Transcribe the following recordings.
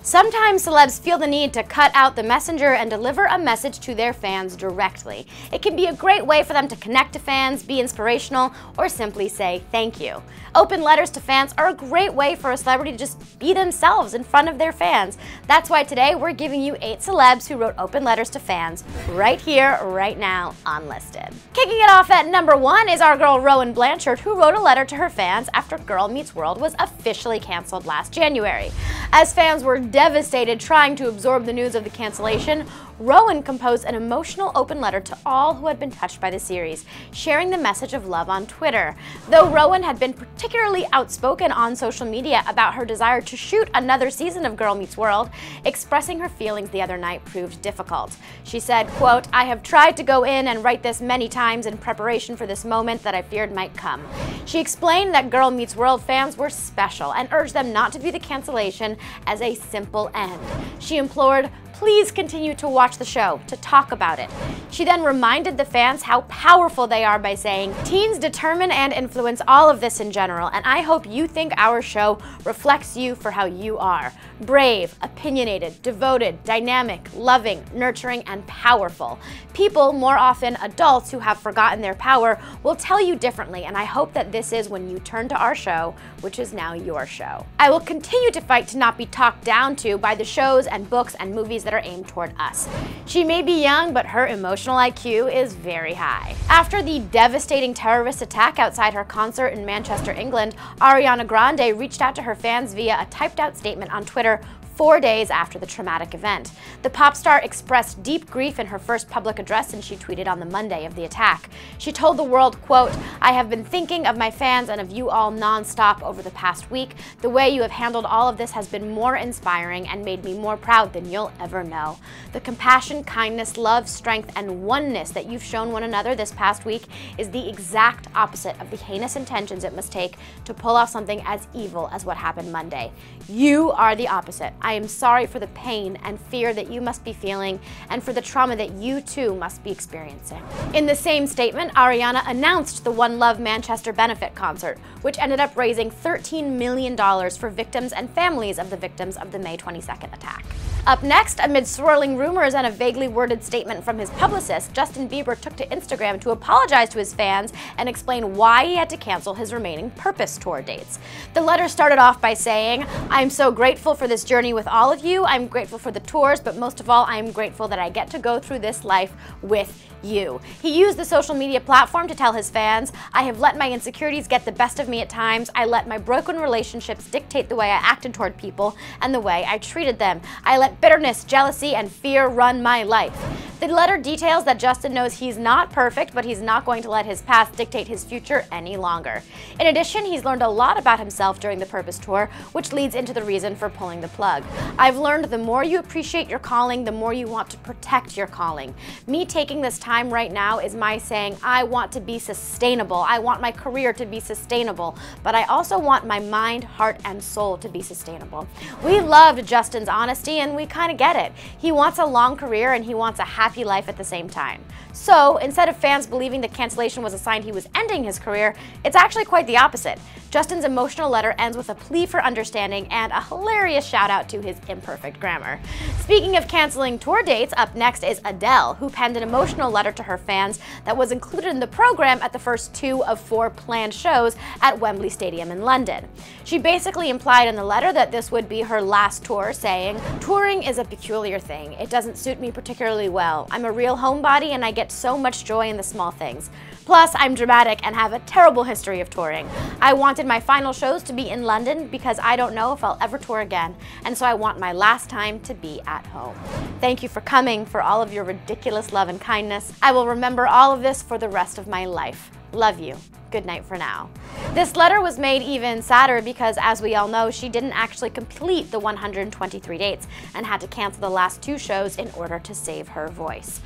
Sometimes celebs feel the need to cut out the messenger and deliver a message to their fans directly. It can be a great way for them to connect to fans, be inspirational, or simply say thank you. Open letters to fans are a great way for a celebrity to just be themselves in front of their fans. That's why today we're giving you 8 celebs who wrote open letters to fans right here, right now, on Listed. Kicking it off at number 1 is our girl Rowan Blanchard, who wrote a letter to her fans after Girl Meets World was officially canceled last January. As fans were devastated trying to absorb the news of the cancellation, Rowan composed an emotional open letter to all who had been touched by the series, sharing the message of love on Twitter. Though Rowan had been particularly outspoken on social media about her desire to shoot another season of Girl Meets World, expressing her feelings the other night proved difficult. She said, quote, "I have tried to go in and write this many times in preparation for this moment that I feared might come." She explained that Girl Meets World fans were special and urged them not to view the cancellation as a simple end. She implored, "Please continue to watch the show, to talk about it." She then reminded the fans how powerful they are by saying, "Teens determine and influence all of this in general, and I hope you think our show reflects you for how you are. Brave, opinionated, devoted, dynamic, loving, nurturing, and powerful. People, more often adults who have forgotten their power, will tell you differently, and I hope that this is when you turn to our show, which is now your show. I will continue to fight to not be talked down to by the shows and books and movies that are aimed toward us." She may be young, but her emotional IQ is very high. After the devastating terrorist attack outside her concert in Manchester, England, Ariana Grande reached out to her fans via a typed-out statement on Twitter 4 days after the traumatic event. The pop star expressed deep grief in her first public address, and she tweeted on the Monday of the attack. She told the world, quote, "I have been thinking of my fans and of you all non-stop over the past week. The way you have handled all of this has been more inspiring and made me more proud than you'll ever know. The compassion, kindness, love, strength, and oneness that you've shown one another this past week is the exact opposite of the heinous intentions it must take to pull off something as evil as what happened Monday. You are the opposite. I am sorry for the pain and fear that you must be feeling and for the trauma that you too must be experiencing." In the same statement, Ariana announced the One Love Manchester benefit concert, which ended up raising $13 million for victims and families of the victims of the May 22nd attack. Up next, amid swirling rumors and a vaguely worded statement from his publicist, Justin Bieber took to Instagram to apologize to his fans and explain why he had to cancel his remaining Purpose tour dates. The letter started off by saying, "I'm so grateful for this journey with all of you. I'm grateful for the tours, but most of all, I'm grateful that I get to go through this life with you." He used the social media platform to tell his fans, "I have let my insecurities get the best of me at times. I let my broken relationships dictate the way I acted toward people and the way I treated them. I let bitterness, jealousy, and fear run my life." The letter details that Justin knows he's not perfect, but he's not going to let his past dictate his future any longer. In addition, he's learned a lot about himself during the Purpose tour, which leads into the reason for pulling the plug. "I've learned the more you appreciate your calling, the more you want to protect your calling. Me taking this time right now is my saying, I want to be sustainable. I want my career to be sustainable, but I also want my mind, heart, and soul to be sustainable." We loved Justin's honesty, and we kind of get it. He wants a long career and he wants a happy life at the same time. So instead of fans believing the cancellation was a sign he was ending his career, it's actually quite the opposite. Justin's emotional letter ends with a plea for understanding and a hilarious shout out to his imperfect grammar. Speaking of canceling tour dates, up next is Adele, who penned an emotional letter to her fans that was included in the program at the first 2 of 4 planned shows at Wembley Stadium in London. She basically implied in the letter that this would be her last tour, saying, "Touring is a peculiar thing. It doesn't suit me particularly well. I'm a real homebody and I get so much joy in the small things. Plus, I'm dramatic and have a terrible history of touring. I wanted my final shows to be in London because I don't know if I'll ever tour again, and so I want my last time to be at home. Thank you for coming, for all of your ridiculous love and kindness. I will remember all of this for the rest of my life. Love you. Good night for now." This letter was made even sadder because, as we all know, she didn't actually complete the 123 dates and had to cancel the last 2 shows in order to save her voice.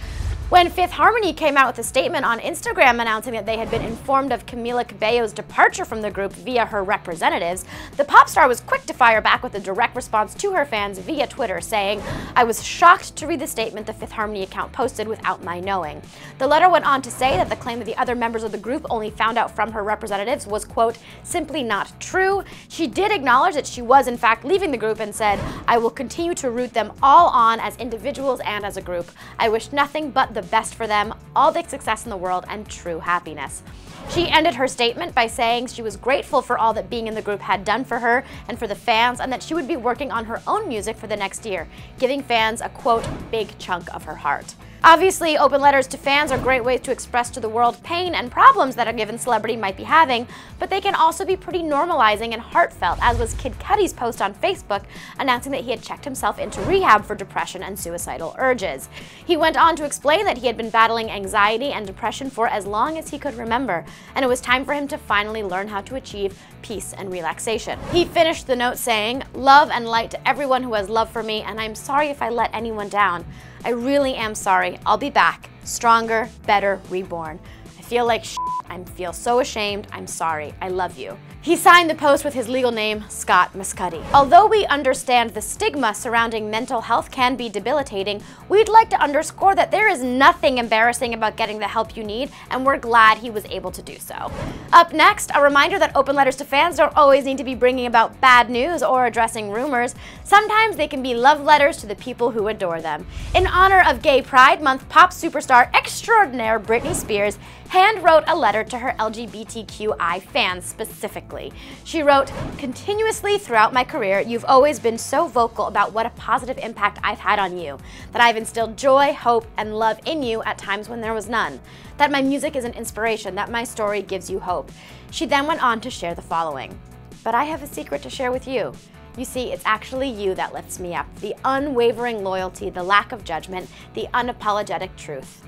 When Fifth Harmony came out with a statement on Instagram announcing that they had been informed of Camila Cabello's departure from the group via her representatives, the pop star was quick to fire back with a direct response to her fans via Twitter, saying, "I was shocked to read the statement the Fifth Harmony account posted without my knowing." The letter went on to say that the claim that the other members of the group only found out from her representatives was, quote, "simply not true." She did acknowledge that she was in fact leaving the group and said, "I will continue to root them all on as individuals and as a group. I wish nothing but the best for them, all the success in the world, and true happiness." She ended her statement by saying she was grateful for all that being in the group had done for her and for the fans, and that she would be working on her own music for the next year, giving fans a, quote, "big chunk of her heart." Obviously, open letters to fans are great ways to express to the world pain and problems that a given celebrity might be having, but they can also be pretty normalizing and heartfelt, as was Kid Cudi's post on Facebook announcing that he had checked himself into rehab for depression and suicidal urges. He went on to explain that he had been battling anxiety and depression for as long as he could remember, and it was time for him to finally learn how to achieve peace and relaxation. He finished the note saying, "Love and light to everyone who has love for me, and I'm sorry if I let anyone down. I really am sorry. I'll be back. Stronger, better, reborn. I feel like shit. I feel so ashamed. I'm sorry. I love you." He signed the post with his legal name, Scott Muscudi. Although we understand the stigma surrounding mental health can be debilitating, we'd like to underscore that there is nothing embarrassing about getting the help you need, and we're glad he was able to do so. Up next, a reminder that open letters to fans don't always need to be bringing about bad news or addressing rumors. Sometimes they can be love letters to the people who adore them. In honor of Gay Pride Month, pop superstar extraordinaire Britney Spears hand-wrote a letter to her LGBTQI fans specifically. She wrote, "Continuously throughout my career, you've always been so vocal about what a positive impact I've had on you, that I've instilled joy, hope, and love in you at times when there was none, that my music is an inspiration, that my story gives you hope." She then went on to share the following, "But I have a secret to share with you. You see, it's actually you that lifts me up, the unwavering loyalty, the lack of judgment, the unapologetic truth.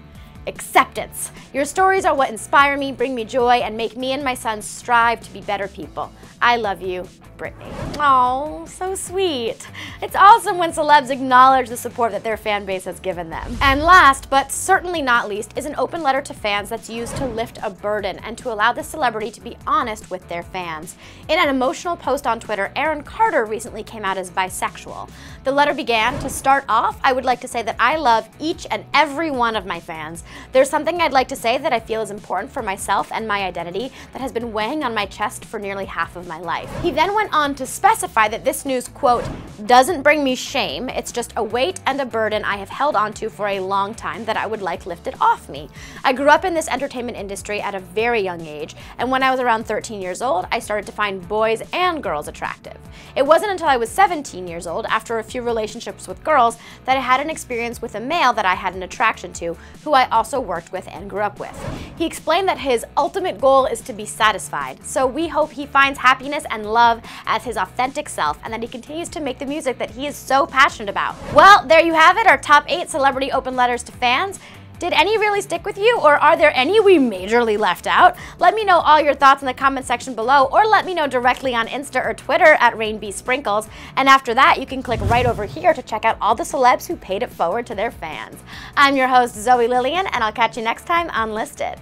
Acceptance. Your stories are what inspire me, bring me joy, and make me and my sons strive to be better people. I love you, Britney." Oh, so sweet. It's awesome when celebs acknowledge the support that their fan base has given them. And last, but certainly not least, is an open letter to fans that's used to lift a burden and to allow the celebrity to be honest with their fans. In an emotional post on Twitter, Aaron Carter recently came out as bisexual. The letter began, "To start off, I would like to say that I love each and every one of my fans. There's something I'd like to say that I feel is important for myself and my identity that has been weighing on my chest for nearly half of my life." He then went on to specify that this news, quote, "doesn't bring me shame. It's just a weight and a burden I have held onto for a long time that I would like lifted off me. I grew up in this entertainment industry at a very young age, and when I was around 13 years old, I started to find boys and girls attractive. It wasn't until I was 17 years old, after a few relationships with girls, that I had an experience with a male that I had an attraction to, who I also worked with and grew up with." He explained that his ultimate goal is to be satisfied, so we hope he finds happiness and love as his authentic self, and that he continues to make the music that he is so passionate about. Well, there you have it, our top 8 celebrity open letters to fans. Did any really stick with you, or are there any we majorly left out? Let me know all your thoughts in the comment section below, or let me know directly on Insta or Twitter at RainBSprinkles. And after that, you can click right over here to check out all the celebs who paid it forward to their fans. I'm your host, Zoe Lillian, and I'll catch you next time on Listed.